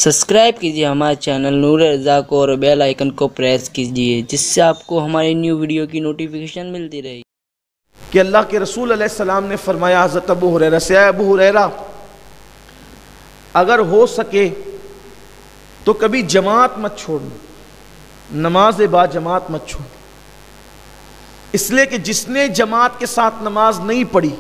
Subscribe कीजिए हमारे channel नूर रज़ा को और बेल आइकन को प्रेस कीजिए जिससे आपको हमारी न्यू वीडियो की नोटिफिकेशन मिलती रहे। कि अल्लाह के रसूल अलैहिस्सलाम ने फरमाया हज़रत अबू हुरैरा से, अबू हुरैरा अगर हो सके तो कभी जमात मत छोड़ना, नमाज बा जमात मत छोड़। इसलिए कि जिसने जमात के साथ नमाज नहीं पढ़ी,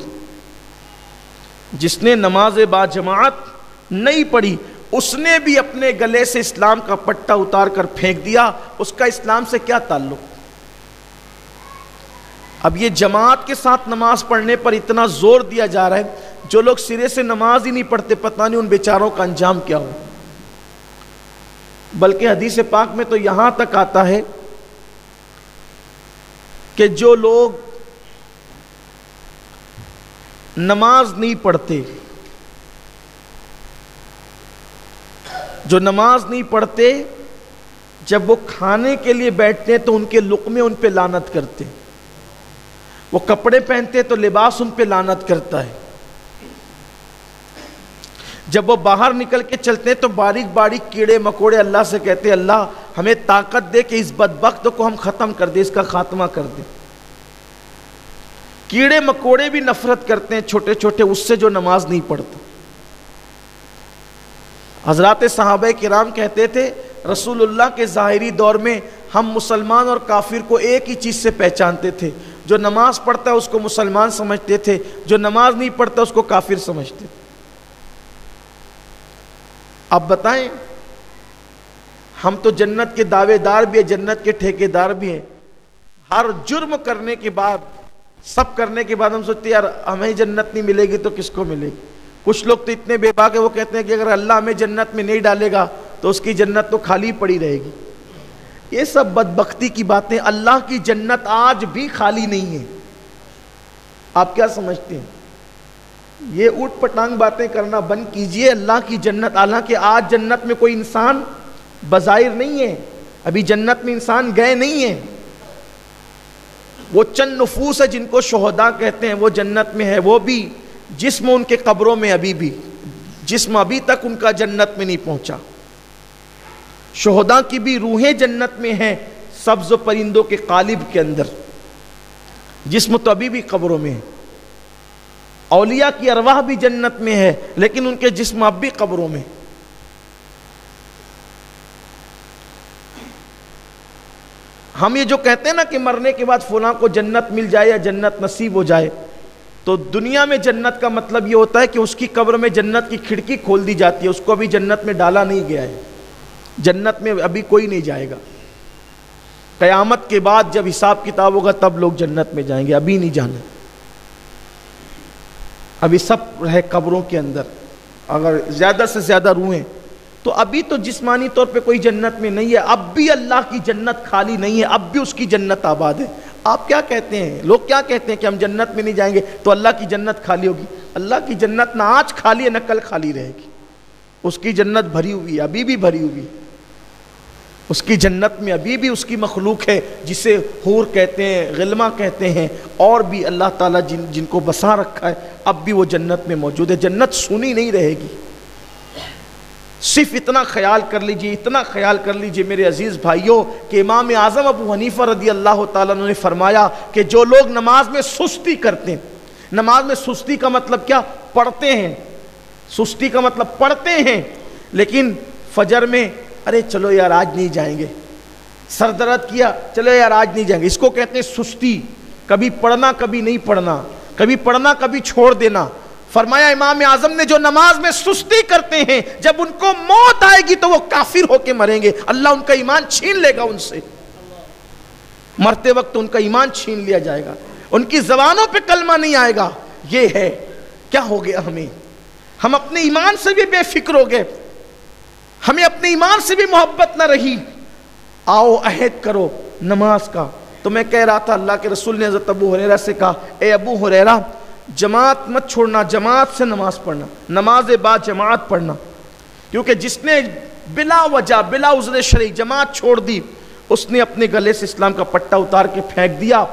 जिसने नमाज बा जमात नहीं पढ़ी, उसने भी अपने गले से इस्लाम का पट्टा उतार कर फेंक दिया। उसका इस्लाम से क्या ताल्लुक। अब ये जमात के साथ नमाज पढ़ने पर इतना जोर दिया जा रहा है, जो लोग सिरे से नमाज ही नहीं पढ़ते, पता नहीं उन बेचारों का अंजाम क्या हो। बल्कि हदीस पाक में तो यहां तक आता है कि जो लोग नमाज नहीं पढ़ते, जो नमाज नहीं पढ़ते, जब वो खाने के लिए बैठते हैं तो उनके लुक़मे उन पे लानत करते हैं। वो कपड़े पहनते तो लिबास उन पे लानत करता है। जब वो बाहर निकल के चलते हैं तो बारीक बारीक कीड़े मकोड़े अल्लाह से कहते हैं, अल्लाह हमें ताकत दे कि इस बदबख्त को हम ख़त्म कर दे, इसका खात्मा कर दे। कीड़े मकोड़े भी नफरत करते हैं छोटे छोटे उससे जो नमाज नहीं पढ़ता। हज़रात सहाबा किराम कहते थे, रसूलुल्लाह के ज़ाहिरी दौर में हम मुसलमान और काफिर को एक ही चीज़ से पहचानते थे, जो नमाज पढ़ता है उसको मुसलमान समझते थे, जो नमाज नहीं पढ़ता उसको काफिर समझते थे। अब बताएं, हम तो जन्नत के दावेदार भी हैं, जन्नत के ठेकेदार भी हैं। हर जुर्म करने के बाद, सब करने के बाद हम सोचते हैं यार हमें जन्नत नहीं मिलेगी तो किसको मिलेगी। कुछ लोग तो इतने बेबाक है, वो कहते हैं कि अगर अल्लाह हमें जन्नत में नहीं डालेगा तो उसकी जन्नत तो खाली पड़ी रहेगी। ये सब बदबख्ती की बातें। अल्लाह की जन्नत आज भी खाली नहीं है। आप क्या समझते हैं? ये ऊट पटांग बातें करना बंद कीजिए। अल्लाह की जन्नत, हालांकि आज जन्नत में कोई इंसान बज़ाहिर नहीं है, अभी जन्नत में इंसान गए नहीं है। वो चंद नफूस है जिनको शोहदा कहते हैं, वो जन्नत में है। वो भी जिस्म उनके कब्रों में, अभी भी जिस्म अभी तक उनका जन्नत में नहीं पहुंचा। शोहदा की भी रूहें जन्नत में हैं, सब्ज परिंदों के कालिब के अंदर। जिस्म तो अभी भी कब्रों में है। औलिया की अरवाह भी जन्नत में है, लेकिन उनके जिस्म अब भी कब्रों में। हम ये जो कहते हैं ना कि मरने के बाद फलां को जन्नत मिल जाए या जन्नत नसीब हो जाए, तो दुनिया में जन्नत का मतलब ये होता है कि उसकी कब्र में जन्नत की खिड़की खोल दी जाती है, उसको अभी जन्नत में डाला नहीं गया है। जन्नत में अभी कोई नहीं जाएगा। क़यामत के बाद जब हिसाब किताब होगा तब लोग जन्नत में जाएंगे, अभी नहीं जाना। अभी सब रहे कब्रों के अंदर। अगर ज़्यादा से ज़्यादा रूहें, तो अभी तो जिस्मानी तौर पे कोई जन्नत में नहीं है। अब भी अल्लाह की जन्नत खाली नहीं है, अब भी उसकी जन्नत आबाद है। आप क्या कहते हैं, लोग क्या कहते हैं कि हम जन्नत में नहीं जाएंगे तो अल्लाह की जन्नत खाली होगी। अल्लाह की जन्नत ना आज खाली है ना कल खाली रहेगी। उसकी जन्नत भरी हुई है, अभी भी भरी हुई है। उसकी जन्नत में अभी भी उसकी मखलूक है, जिसे हूर कहते हैं, गिल्मा कहते हैं, और भी अल्लाह ताला जिनको बसा रखा है, अब भी वो जन्नत में मौजूद है। जन्नत सुनी नहीं रहेगी। सिर्फ इतना ख्याल कर लीजिए, इतना ख्याल कर लीजिए मेरे अजीज़ भाइयों, कि इमाम आज़म अबू हनीफा रदी अल्लाह ताला ने फरमाया कि जो लोग नमाज में सुस्ती करते हैं, नमाज में सुस्ती का मतलब क्या, पढ़ते हैं, सुस्ती का मतलब पढ़ते हैं, लेकिन फजर में अरे चलो यार आज नहीं जाएंगे, सर दर्द किया चलो यार आज नहीं जाएंगे, इसको कहते हैं सुस्ती। कभी पढ़ना कभी नहीं पढ़ना, कभी पढ़ना कभी छोड़ देना। फरमाया इमाम आजम ने, जो नमाज में सुस्ती करते हैं, जब उनको मौत आएगी तो वो काफिर होके मरेंगे। अल्लाह उनका ईमान छीन लेगा उनसे। मरते वक्त उनका ईमान छीन लिया जाएगा, उनकी जबानों पे कलमा नहीं आएगा। ये है क्या हो गया हमें। हम अपने ईमान से भी बेफिक्र हो गए, हमें अपने ईमान से भी मोहब्बत ना रही। आओ अहद करो नमाज का। तो मैं कह रहा था, अल्लाह के रसूल ने हज़रत अबू हुरैरा से कहा, ए अबू हुरैरा जमात मत छोड़ना, जमात से नमाज पढ़ना, नमाज बाद जमात पढ़ना। क्योंकि जिसने बिला वजह बिला उज़्र शरई जमात छोड़ दी, उसने अपने गले से इस्लाम का पट्टा उतार के फेंक दिया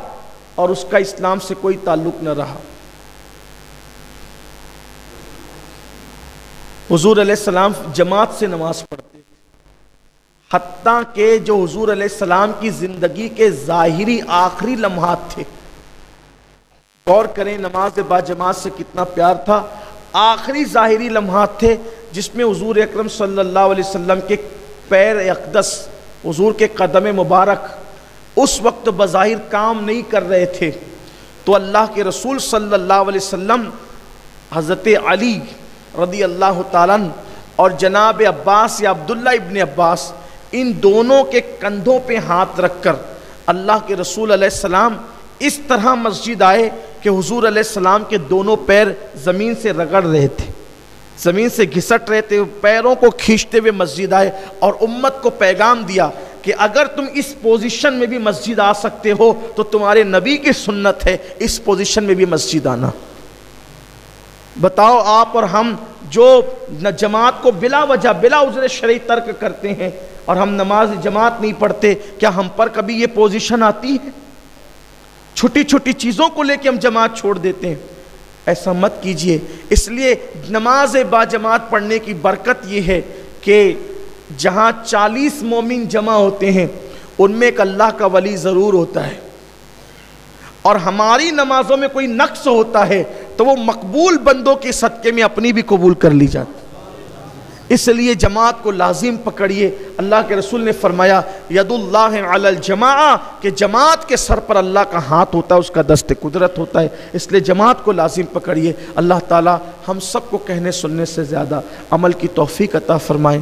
और उसका इस्लाम से कोई ताल्लुक न रहा। हुजूर अलैहिस्सलाम जमात से नमाज पढ़ते, हत्ता के जो हुजूर अलैहिस्सलाम की जिंदगी के ज़ाहिरी आखिरी लम्हात थे, गौर करें नमाज बाजमात से कितना प्यार था। आखिरी ज़ाहिरी लम्हात थे जिसमें हुजूर अकरम सल्लल्लाहु अलैहि वसल्लम के पैर अक़दस, हुजूर के कदम मुबारक उस वक्त बज़ाहिर काम नहीं कर रहे थे, तो अल्लाह के रसूल सल्लल्लाहु अलैहि वसल्लम हज़रत अली रदी अल्लाह ताला अन्हु और जनाब अब्बास या अब्दुल्ला इब्न अब्बास, इन दोनों के कंधों पे हाथ रखकर अल्लाह के रसूल अलैहिस्सलाम इस तरह मस्जिद आए कि हुजूर अलैहिस्सलाम के दोनों पैर ज़मीन से रगड़ रहे थे, ज़मीन से घिसट रहे थे, पैरों को खींचते हुए मस्जिद आए और उम्मत को पैगाम दिया कि अगर तुम इस पोजीशन में भी मस्जिद आ सकते हो तो तुम्हारे नबी की सुन्नत है इस पोजीशन में भी मस्जिद आना। बताओ आप और हम जो न जमात को बिला वजह बिला उज़्र शरई तर्क करते हैं और हम नमाज जमात नहीं पढ़ते, क्या हम पर कभी ये पोजीशन आती है? छोटी छोटी चीज़ों को लेके हम जमात छोड़ देते हैं, ऐसा मत कीजिए। इसलिए नमाज बाजमात पढ़ने की बरकत ये है कि जहाँ 40 मोमिन जमा होते हैं उनमें एक अल्लाह का वली ज़रूर होता है, और हमारी नमाजों में कोई नक्स होता है तो वो मकबूल बंदों के सदक़े में अपनी भी कबूल कर ली जाती। इसलिए जमात को लाजिम पकड़िए। अल्लाह के रसूल ने फरमाया यदुल्लाह अलल जमाआ, कि जमात के सर पर अल्लाह का हाथ होता है, उसका दस्त कुदरत होता है। इसलिए जमात को लाजिम पकड़िए। अल्लाह ताला हम सबको कहने सुनने से ज़्यादा अमल की तौफीक अता फरमाए।